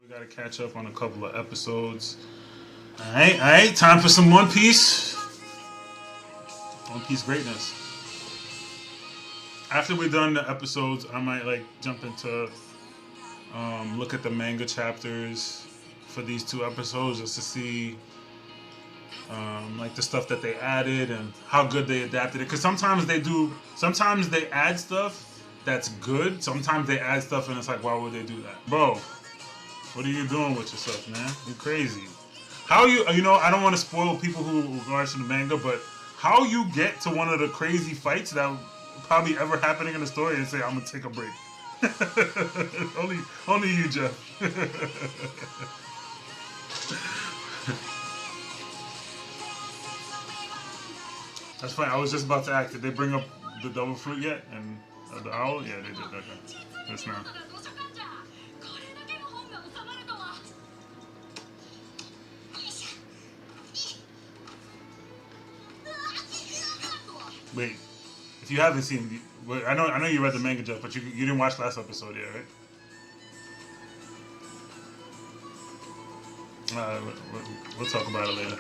We gotta catch up on a couple of episodes. Alright, time for some One Piece. One Piece greatness. After we're done the episodes, I might like jump into look at the manga chapters for these two episodes just to see like the stuff that they added and how good they adapted it. Because sometimes they add stuff that's good. Sometimes they add stuff and it's like, why would they do that, bro? What are you doing with yourself, man? You crazy. How you know, I don't want to spoil people who watch the manga, but how you get to one of the crazy fights that probably ever happening in the story and say, I'm gonna take a break. only you, Jeff. That's fine. I was just about to ask, did they bring up the double fruit yet? And the owl? Yeah, they did. Okay. Just now. Wait, if you haven't seen, I know you read the manga, Jeff, but you didn't watch last episode yet, right? We'll talk about it later.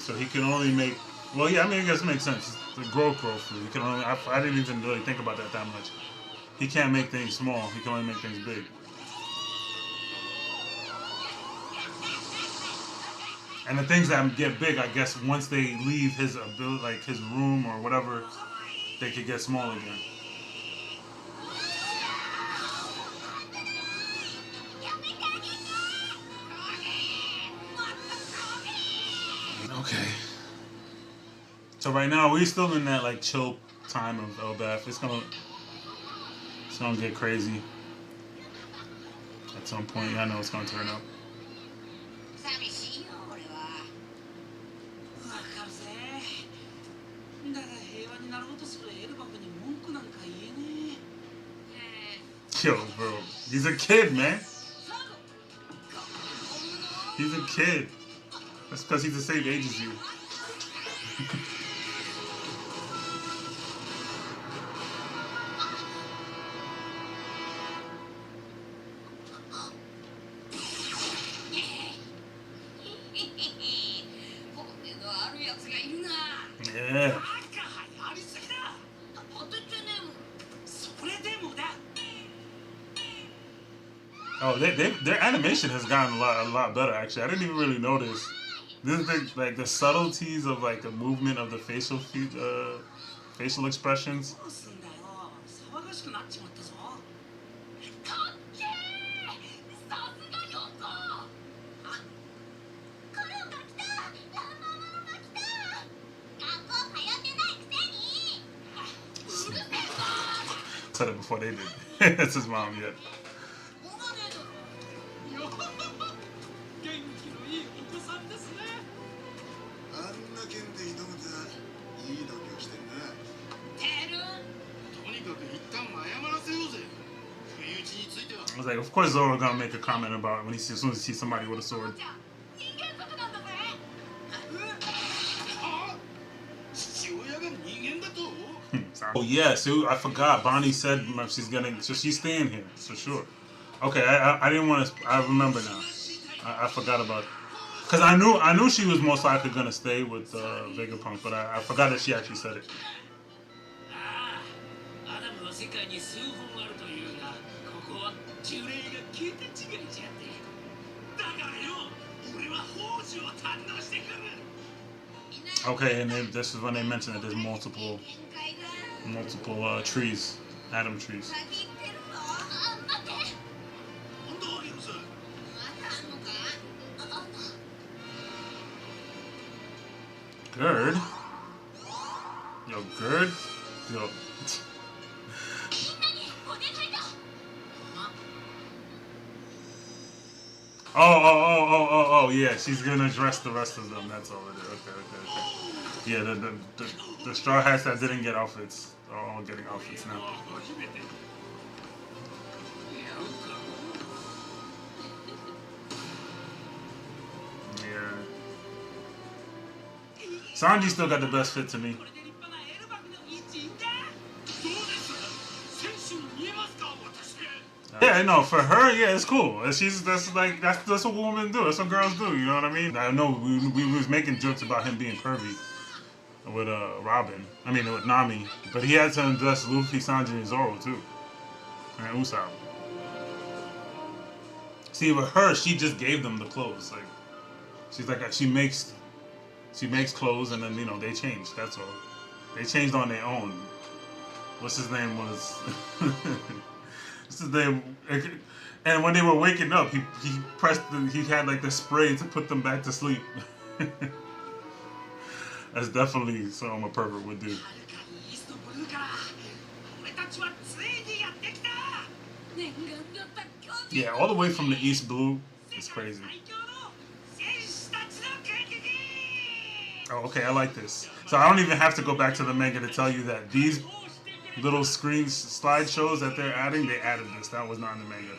So he can only make. Well, yeah, I mean, I guess it makes sense. The growth fruit. He can only. I didn't even really think about that much. He can't make things small. He can only make things big. And the things that get big, I guess, once they leave his ability, like his room or whatever, they could get small again. Okay. So right now we're still in that like chill time of Elbaph. It's gonna get crazy at some point. I know it's gonna turn up. Yo, bro, he's a kid, man. He's a kid. That's because he's the same age as you. Yeah. Oh, their animation has gotten a lot better. Actually, I didn't even really notice. This is like the subtleties of like the movement of the facial expressions. Said it before they did. That's his mom yet. I was like, of course Zoro gonna make a comment about it as soon as he sees somebody with a sword. Oh yeah, so I forgot. Bonnie said she's staying here for sure. Okay, I didn't want to. I remember now. I forgot about it. Because I knew she was most likely gonna stay with Vegapunk, but I forgot that she actually said it. Okay, and this is when they mentioned that there's multiple trees, atom trees. Gerd? Yo, Gerd? Yo. Oh, yeah, she's gonna dress the rest of them, that's all it is. Okay. Yeah, the Straw Hats that didn't get outfits. They're all getting outfits now. Yeah. Sanji still got the best fit to me. Yeah, I know. For her, yeah, it's cool. That's what women do. That's what girls do. You know what I mean? I know we was making jokes about him being pervy with Robin. I mean with Nami, but he had to undress Luffy, Sanji, and Zoro too, and Usopp. See, with her, she just gave them the clothes. Like she's like she makes clothes and then they change. That's all. They changed on their own. What's his name was? What's his name? And when they were waking up, he he had like the spray to put them back to sleep. That's definitely something a pervert would do. Yeah, all the way from the East Blue. It's crazy. Oh, okay, I like this. So I don't even have to go back to the manga to tell you that these little screen slideshows that they're adding, they added this. That was not in the manga.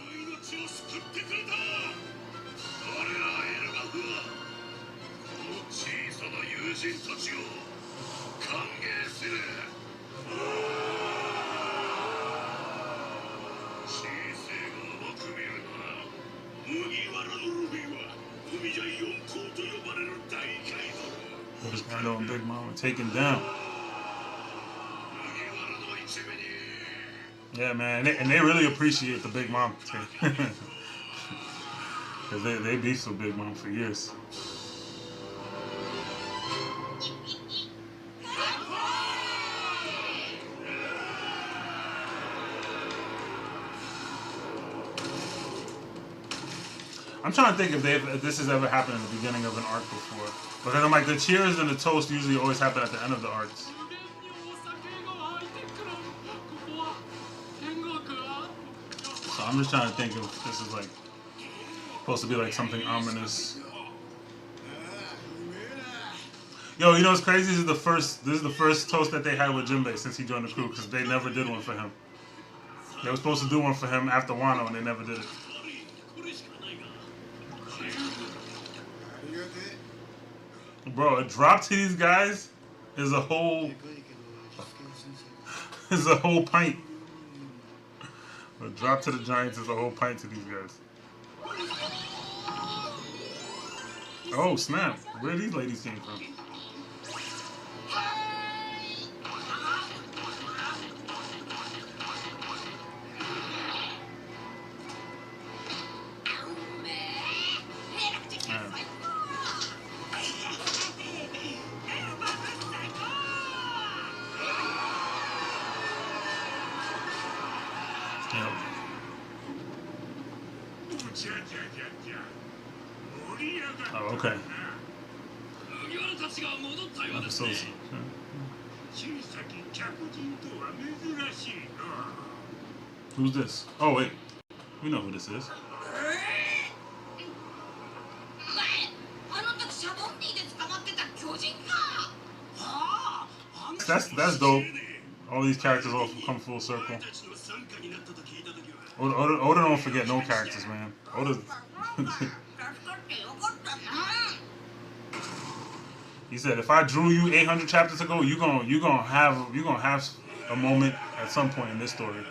What is going on, Big Mama? Taken down. Yeah, man, and they really appreciate the Big Mom because they beefed with Big Mom for years. I'm trying to think if this has ever happened in the beginning of an arc before, because I'm like the cheers and the toast usually always happen at the end of the arcs. So I'm just trying to think if this is like supposed to be like something ominous. Yo, you know what's crazy? This is the first toast that they had with Jinbei since he joined the crew, because they never did one for him. They were supposed to do one for him after Wano, and they never did it. Bro, a drop to these guys is a whole pint. A drop to the Giants is a whole pint to these guys. Oh snap! Where these ladies came from? Oh, okay. Episodes. Who's this? Oh, wait. We know who this is. That's dope. All these characters all come full circle. Oda don't forget no characters, man. Oda. He said, if I drew you 800 chapters ago, you gonna have a moment at some point in this story.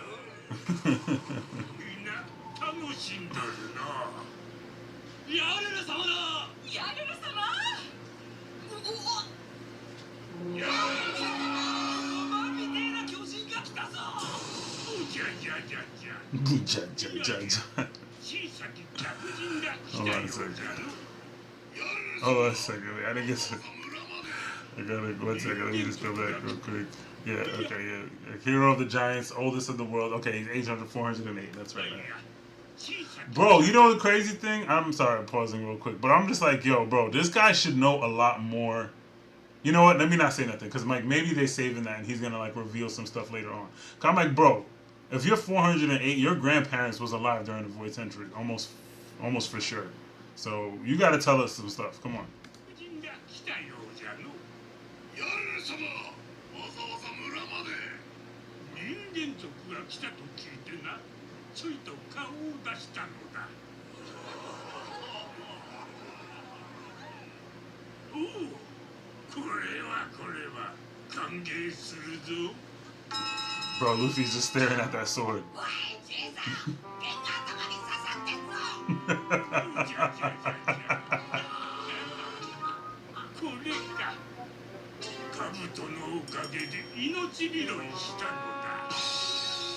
Hold on a second. Hold on a second. I didn't get to... I gotta... 1 second. Let me just go back real quick. Yeah, okay, yeah. Hero of the Giants, oldest of the world. Okay, he's 800, 408. That's right. Bro, you know the crazy thing? I'm sorry, I'm pausing real quick. But I'm just like, yo, bro, this guy should know a lot more. You know what? Let me not say nothing. Because, like, maybe they saving that and he's going to, like, reveal some stuff later on. Because I'm like, bro, if you're 408, your grandparents was alive during the Void Century. Almost for sure. So, you got to tell us some stuff. Come on. Bro, Luffy's just staring at that sword.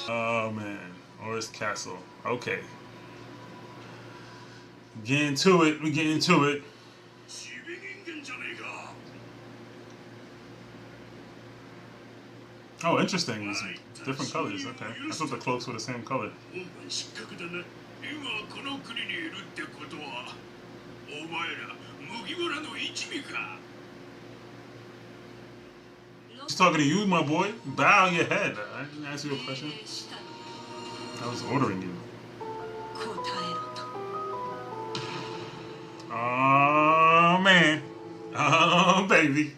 Oh man, Oris Castle. Okay. Get into it. We get into it. Oh, interesting. It's different colors. Okay. I thought the cloaks were the same color. He's talking to you, my boy. Bow your head. I didn't ask you a question. I was ordering you. Oh, man. Oh, baby.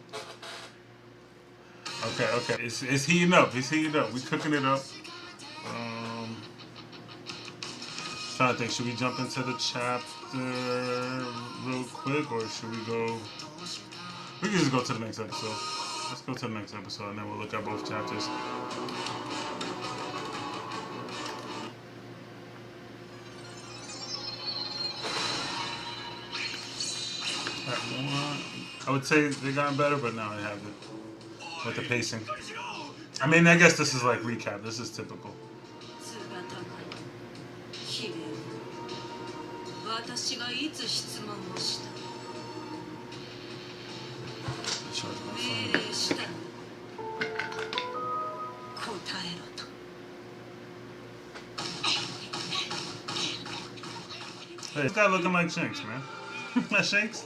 Okay. It's heating up. It's heating up. We cooking it up. Trying to think. Should we jump into the chapter real quick, or should we go? We can just go to the next episode. Let's go to the next episode, and then we'll look at both chapters. I would say they gotten better, but now they haven't. With the pacing. I mean, I guess this is like recap. This is typical. Hey, this guy looking like Shanks, man. That Shanks?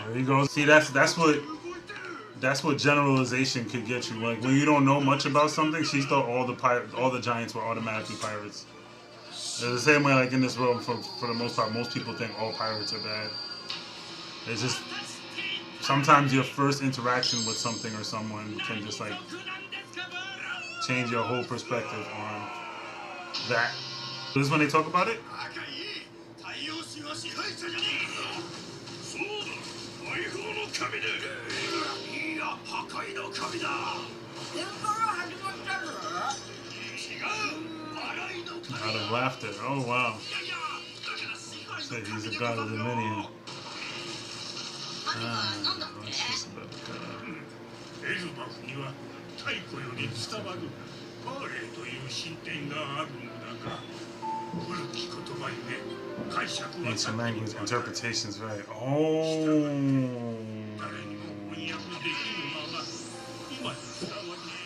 There you go. See, that's what generalization could get you. Like when you don't know much about something, she thought all the giants were automatically pirates. It's the same way, like in this world, for the most part, most people think all pirates are bad. It's just sometimes your first interaction with something or someone can just like change your whole perspective on that. This is when they talk about it. Out of laughter. Oh wow. Say he's a god of the minion. What's this about ancient language interpretations, right? Oh.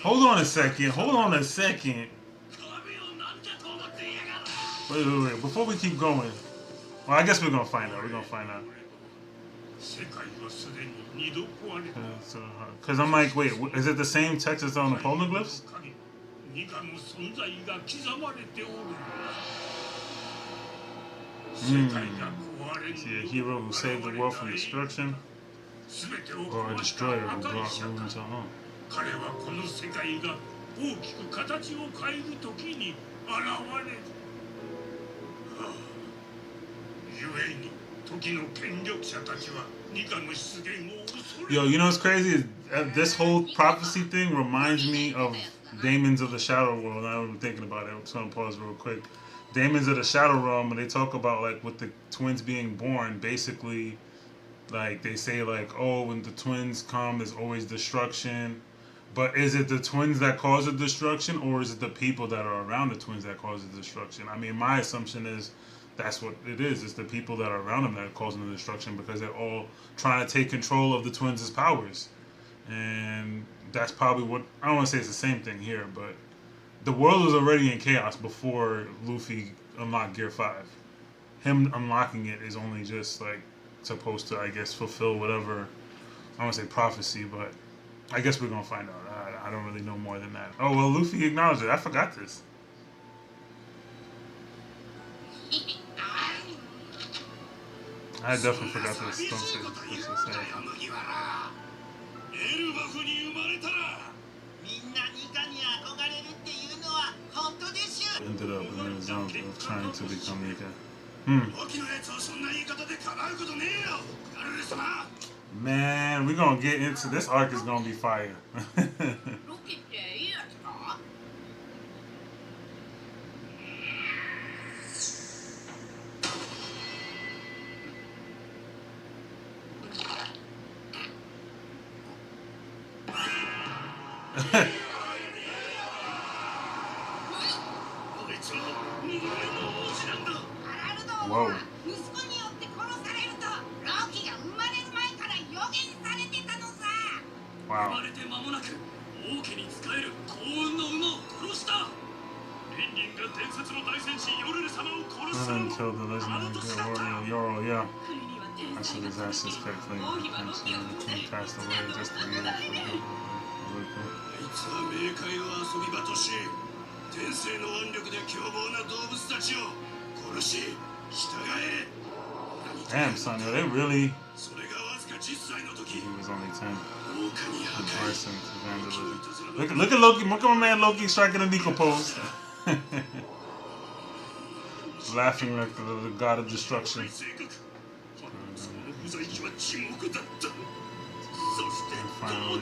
Hold on a second. Wait. Before we keep going, well, I guess we're gonna find out. Because I'm like, wait, is it the same text as on the poneglyphs? See, a hero who saved the world from destruction, or a destroyer who brought ruin to home. Yo, you know what's crazy? This whole prophecy thing reminds me of Daemons of the Shadow World. I was thinking about it. I'm just gonna pause real quick. Daemons of the Shadow Realm, when they talk about like with the twins being born, basically, like they say like, oh, when the twins come, there's always destruction. But is it the twins that cause the destruction, or is it the people that are around the twins that cause the destruction? I mean, my assumption is that's what it is. It's the people that are around them that are causing the destruction because they're all trying to take control of the twins' powers. And that's probably what, I don't want to say it's the same thing here, but the world was already in chaos before Luffy unlocked Gear 5. Him unlocking it is only just like supposed to, I guess, fulfill whatever, I don't want to say prophecy, but I guess we're gonna find out. I don't really know more than that. Oh well, Luffy acknowledged it. I forgot this. I definitely forgot this. Don't say this. Don't say it. Ended up in the zone of trying to become Mika. Man, we're gonna get into this arc is gonna be fire. Whoa. Wow. Until the legendary warrior Yoro, yeah. I saw his ashes kept playing and the king passed away just a year before. Damn, son, yo, they really. He was only 10. Arson to vandalism. Look at Loki. Look at my man Loki striking a Nico pose. Laughing like the god of destruction. And finally.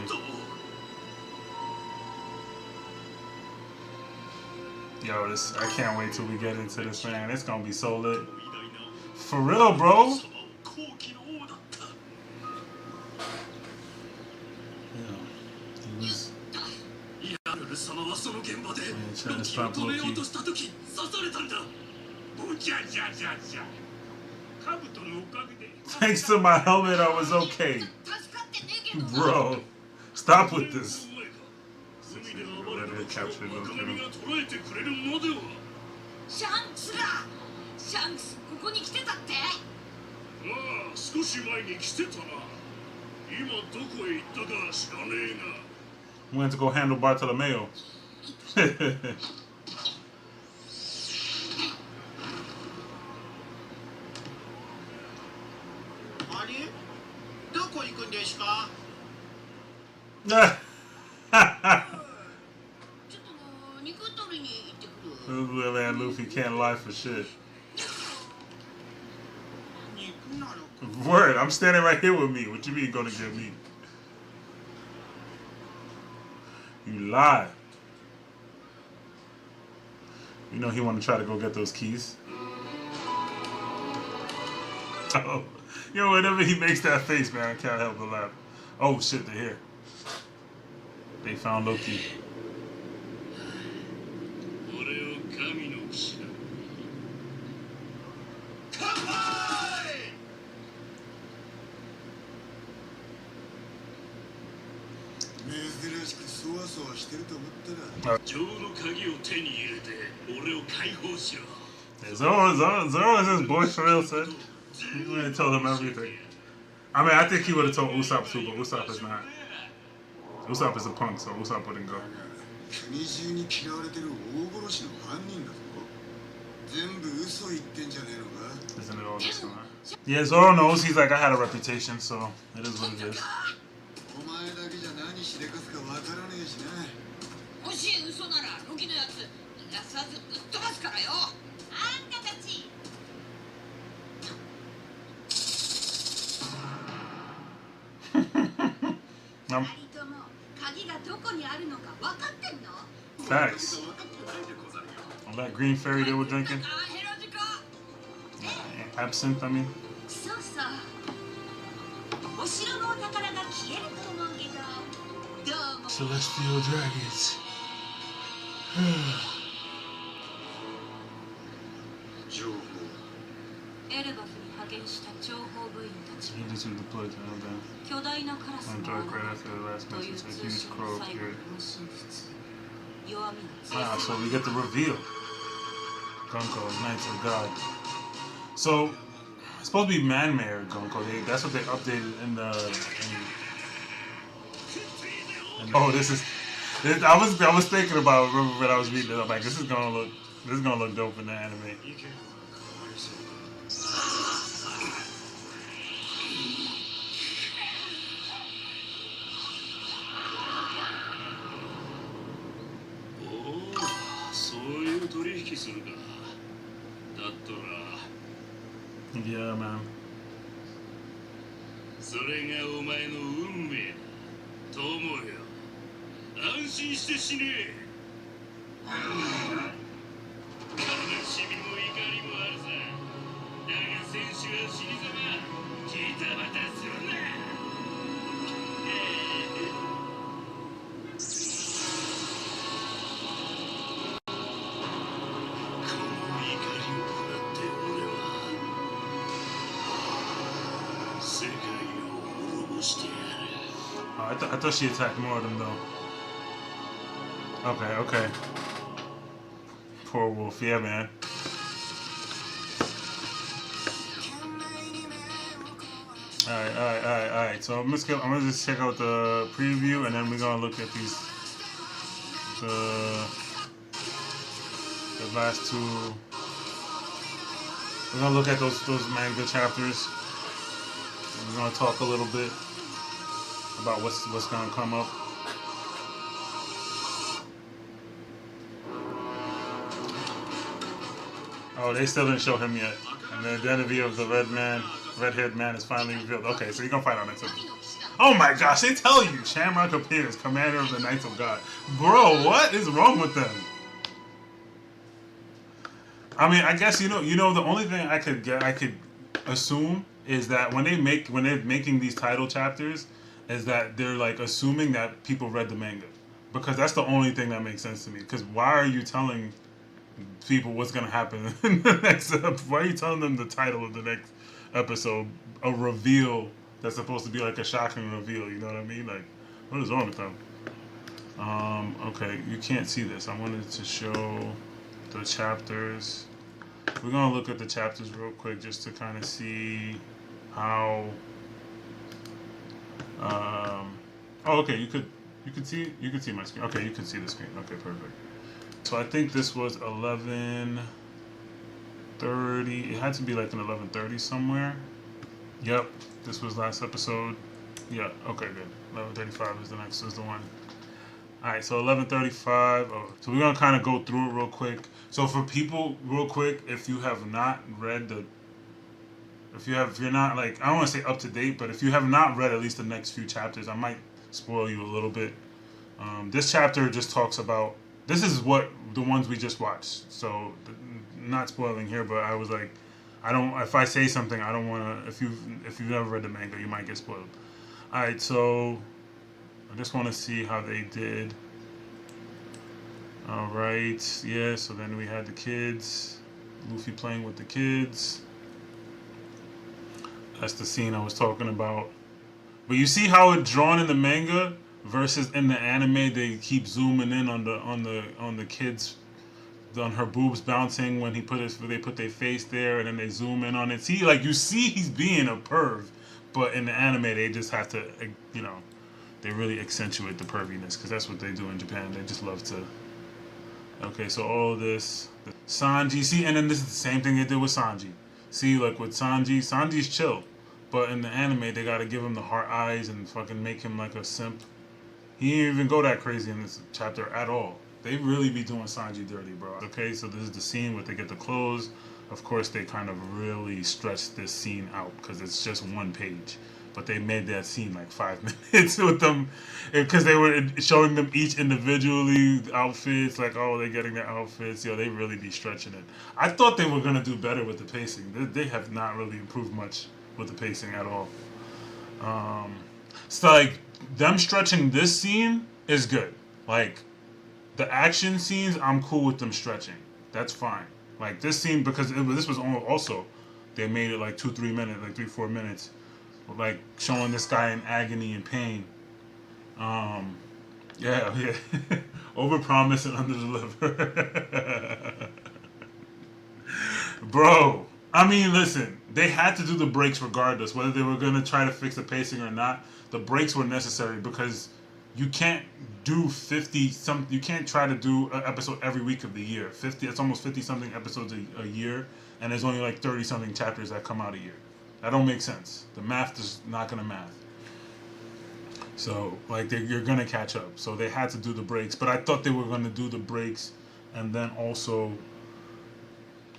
Yo, this I can't wait till we get into this, man. It's gonna be so lit. For real, bro. Trying to stop Loki. Thanks to my helmet, I was okay. Bro, stop with this. Captured Loki. Went to go handle Bartolomeo. Man, Luffy can't lie for shit. Word, I'm standing right here with me. What you mean gonna get me? You lie. You know he want to try to go get those keys. Oh, yo, whenever he makes that face, man, I can't help but laugh. Oh shit, they're here. They found Loki. Zoro is his boy for real, son. He would have told him everything. I mean, I think he would have told Usopp too, but Usopp is not. Usopp is a punk, so Usopp wouldn't go. Isn't it all this, huh? Yeah, Zoro knows. He's like, I had a reputation, so it is what it is. Facts. On that green fairy they were drinking. Absinthe, I mean. Celestial dragons. He just used the plug to know that. On dark right after the last message, a huge crow appeared. Ah, so we get the reveal. Gunko, Knights of God. So, it's supposed to be man-made Gunko. That's what they updated in the... Oh, this is. I was thinking about it when I was reading it. I'm like, this is gonna look dope in the anime. いや、man。それがお前の運命だ。友よ。安心して死ね。悲しみも怒りもあるさ。だが戦士は死にざま。ジタバタするな。この怒りを食らって俺は世界を滅ぼしてやる。Oh, I thought she attacked more of them though. Okay. Poor wolf, yeah, man. Alright. So I'm gonna just check out the preview, and then we're gonna look at the last two. We're gonna look at those manga chapters. We're gonna talk a little bit about what's gonna come up. Oh, they still didn't show him yet. And the identity of the red-haired man is finally revealed. Okay, so you're gonna fight on it too. Oh my gosh, they tell you Shamrock appears, commander of the Knights of God. Bro, what is wrong with them? I mean, I guess you know the only thing I could assume is that when they're making these title chapters, is that they're like assuming that people read the manga, because that's the only thing that makes sense to me. Because why are you telling people what's gonna happen in the next episode? Why are you telling them the title of the next episode? A reveal that's supposed to be like a shocking reveal. You know what I mean? Like, what is wrong with them? Okay, you can't see this. I wanted to show the chapters. We're gonna look at the chapters real quick just to kind of see how. Oh, okay. You could see my screen. Okay, you could see the screen. Okay, perfect. So I think this was 11:30. It had to be like an 11:30 somewhere. Yep, this was last episode. Yeah. Okay, good. 11:35 is the one. All right, so 11:35. Oh, so we're gonna kind of go through it real quick. So for people, real quick, if you have not read if you're not like, I don't want to say up to date, but if you have not read at least the next few chapters, I might spoil you a little bit. This chapter just talks about. This is what the ones we just watched. So not spoiling here, but I was like, I don't. If I say something, I don't want to. If you've never read the manga, you might get spoiled. All right, so I just want to see how they did. All right, yeah. So then we had the kids, Luffy playing with the kids. That's the scene I was talking about. But you see how it's drawn in the manga versus in the anime. They keep zooming in on the kids, on her boobs bouncing when they put their face there, and then they zoom in on it. See, like you see, he's being a perv, but in the anime they just have to, they really accentuate the perviness because that's what they do in Japan. They just love to. Okay, so all this, Sanji. See, and then this is the same thing they did with Sanji. See, like with Sanji's chill. But in the anime, they gotta give him the heart eyes and fucking make him like a simp. He didn't even go that crazy in this chapter at all. They really be doing Sanji dirty, bro. Okay, so this is the scene where they get the clothes. Of course, they kind of really stretched this scene out because it's just one page. But they made that scene like 5 minutes with them, because they were showing them each individually outfits. Like, oh, they're getting their outfits. They really be stretching it. I thought they were gonna do better with the pacing. They have not really improved much with the pacing at all. So like them stretching this scene is good. Like the action scenes, I'm cool with them stretching. That's fine. Like this scene, because this was also, they made it like 2-3 minutes, like 3-4 minutes. Like showing this guy in agony and pain. Yeah. Overpromise and underdeliver. Bro, I mean, listen, they had to do the breaks regardless, whether they were gonna try to fix the pacing or not. The breaks were necessary because you can't do 50 some. You can't try to do an episode every week of the year. 50. It's almost 50 something episodes a year, and there's only like 30 something chapters that come out a year. That don't make sense. The math is not gonna math. So like you're gonna catch up. So they had to do the breaks, but I thought they were gonna do the breaks and then also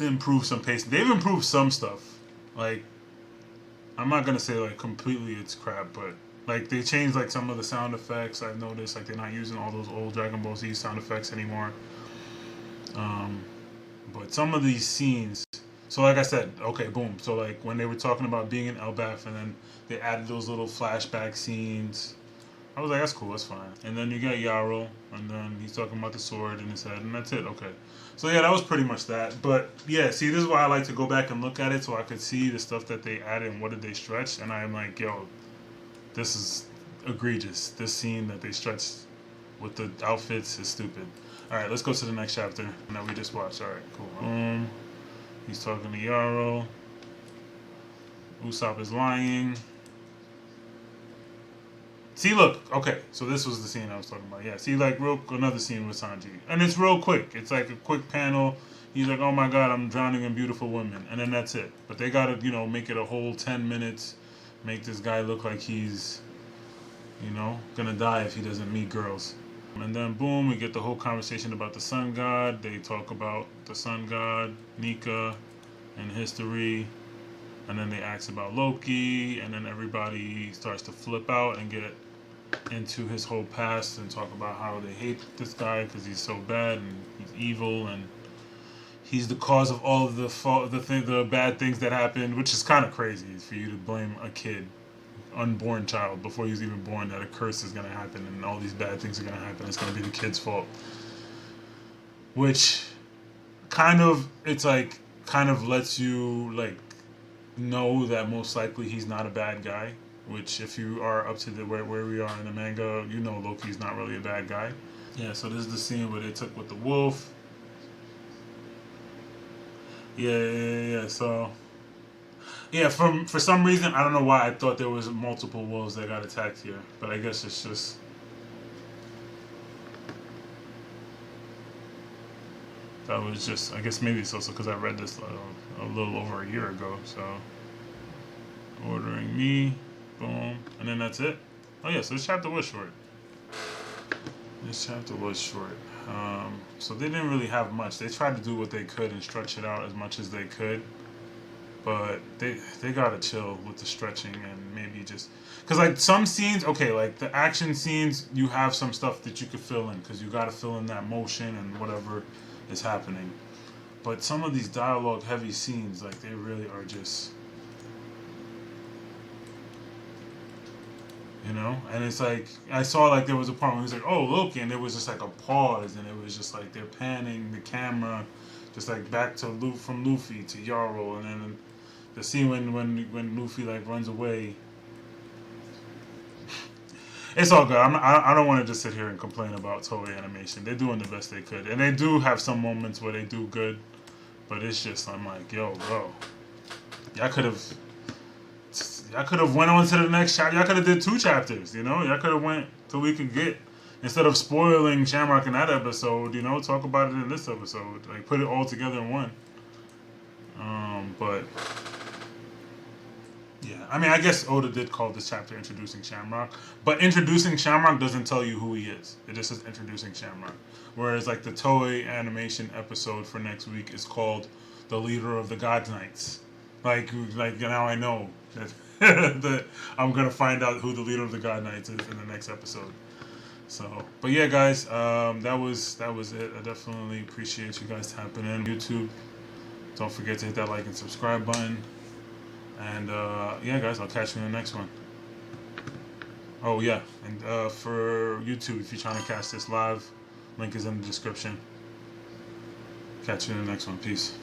improve some pace. They've improved some stuff. Like I'm not gonna say like completely it's crap, but like they changed like some of the sound effects. I've noticed like they're not using all those old Dragon Ball Z sound effects anymore. But some of these scenes. So like I said, okay, boom. So like when they were talking about being in Elbaph, and then they added those little flashback scenes. I was like, that's cool, that's fine. And then you got Yarrow, and then he's talking about the sword in his head, and that's it. Okay. So yeah, that was pretty much that. But yeah, see, this is why I like to go back and look at it so I could see the stuff that they added and what did they stretch. And I'm like, yo, this is egregious. This scene that they stretched with the outfits is stupid. All right, let's go to the next chapter that we just watched. All right, cool. He's talking to Yarrow. Usopp is lying. See, look, okay, so this was the scene I was talking about. Yeah, see, like, another scene with Sanji. And it's real quick. It's like a quick panel. He's like, oh my god, I'm drowning in beautiful women. And then that's it. But they gotta, make it a whole 10 minutes. Make this guy look like he's, gonna die if he doesn't meet girls. And then, boom, we get the whole conversation about the sun god. They talk about the sun god, Nika, and history. And then they ask about Loki. And then everybody starts to flip out and get into his whole past and talk about how they hate this guy because he's so bad and he's evil and he's the cause of all of the bad things that happened, which is kind of crazy for you to blame a kid, unborn child, before he was even born, that a curse is going to happen and all these bad things are going to happen. It's going to be the kid's fault, which kind of lets you like know that most likely he's not a bad guy. Which, if you are up to where we are in the manga, Loki's not really a bad guy. Yeah, so this is the scene where they took with the wolf. Yeah. So, yeah, for some reason, I don't know why I thought there was multiple wolves that got attacked here, but I guess it's just. That was just. I guess maybe it's also because I read this a little over a year ago. So, ordering me. Boom. And then that's it. Oh yeah, so this chapter was short. So they didn't really have much. They tried to do what they could and stretch it out as much as they could. But they gotta chill with the stretching and maybe just... Because like some scenes, okay, like the action scenes, you have some stuff that you could fill in. Because you gotta fill in that motion and whatever is happening. But some of these dialogue heavy scenes, like they really are just... And it's like I saw like there was a part where he was like, "Oh, Loki," and there was just like a pause, and it was just like they're panning the camera, just like back to from Luffy to Yarrow, and then the scene when Luffy like runs away. It's all good. I don't want to just sit here and complain about Toei Animation. They're doing the best they could, and they do have some moments where they do good, but it's just I'm like, yo, bro, y'all could have. I could have went on to the next chapter. Y'all could have did 2 chapters, Y'all could have went till we could get, instead of spoiling Shamrock in that episode, talk about it in this episode. Like, put it all together in one. But, yeah. I mean, I guess Oda did call this chapter Introducing Shamrock. But Introducing Shamrock doesn't tell you who he is. It just says Introducing Shamrock. Whereas, like, the Toei Animation episode for next week is called The Leader of the God Knights. Like now I know that I'm gonna find out who the leader of the God Knights is in the next episode. So, but yeah, guys, that was it. I definitely appreciate you guys tapping in. YouTube, don't forget to hit that like and subscribe button. And yeah, guys, I'll catch you in the next one. Oh yeah, and for YouTube, if you're trying to catch this live, link is in the description. Catch you in the next one. Peace.